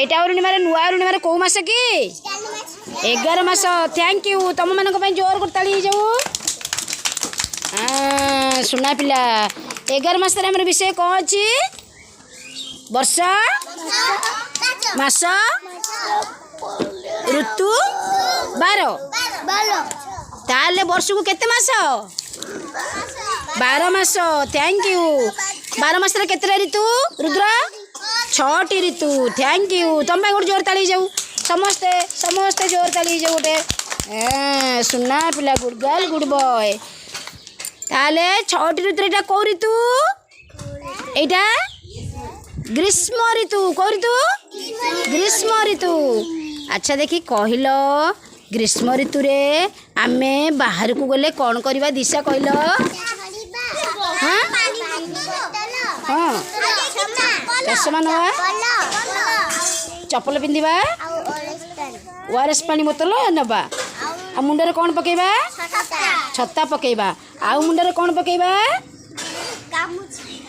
एटा अरुणिमा नुआ अरुणिमा कौ मास कि 11 मास। थैंक यू तुम मान जोर कर ताली जाऊ। सुना पिला 11 मास विषय कौन अच्छी वर्ष मास ऋतु 12 ताले वर्ष को केते मास 12 मास। थैंक यू 12 मास केते ऋतु रुद्र 6टी ऋतु। थैंक यू तुम गोटे जोर ताली जाऊ समस्ते समस्ते जोर ताली जाऊ गोटे। सुना पिला गुड गर्ल गुड बॉय। ताले 6टी ऋतु एटा कौ ऋतु एटा ग्रीष्म ऋतु। कौ ऋतु ग्रीष्म ऋतु। अच्छा देखी कहल ग्रीष्म ऋतु रे आमे बाहर को गले कौन करवा दिशा कहल। हाँ हाँ चश्मा नवा चपल पिंधिबा ओआरएस पानी बोतल नबा आ मुंडरे कौन पकेबा छत्ता पकेबा आ मुंडरे कौन पकेबा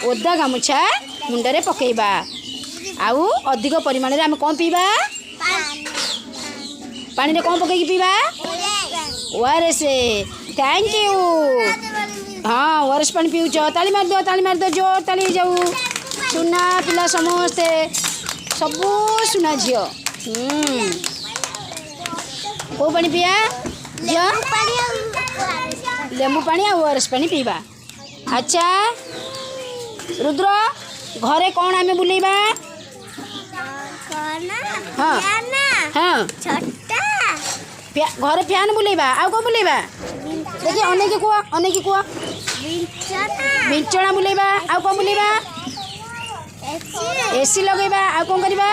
ओदा गामुछा मुंडरे पकेबा आउ अधिक परिमाण रे आम कौन पीबा पानी रे कौन पकेकी पीबा ओआरएस। थैंक यू हाँ ओआरएस पानी पीउछ ताली मार दो जोर ताली जाऊ। सुना पिला समस्ते सबू सुना झियो को पानी पिया झियो लेंबू पानी आ ओआरएस पानी पीबा। अच्छा रुद्र घरे कौन आमे बुलेबा हाँ हाँ घरे फैन बुलेबा आ कौन बुलेबा देखिए अनेक कुआ बिछना बुलेबा आ कौन बुलेबा एसी लगेबा आ कौन करबा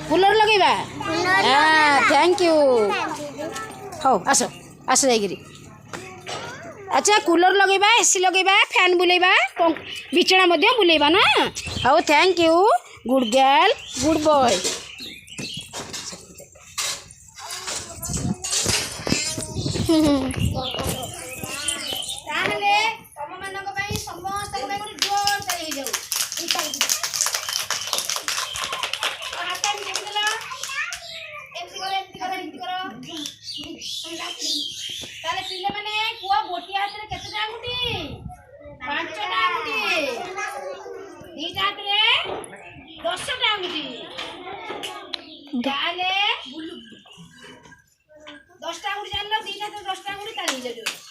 कूलर लगेबा। थैंक यू हो आस आस जाइगिरी। अच्छा कूलर लगेबा एसी लगेबा फैन बुलेबा बिछना मध्य बुलेबा ना। हो thank you good girl good boy. ताहले तम मानक पई समस्त को जोर चली जाऊ। हाथ में देखला एमसी करो ताले पिले माने कुआ गोटी हाथ रे केते आंगुठी 5टा आंगुठी 2टा हाथ रे 10टा आंगुठी ताले 10टा आंगुठी जानलो 2टा तो 10टा आंगुठी ताली जाऊ।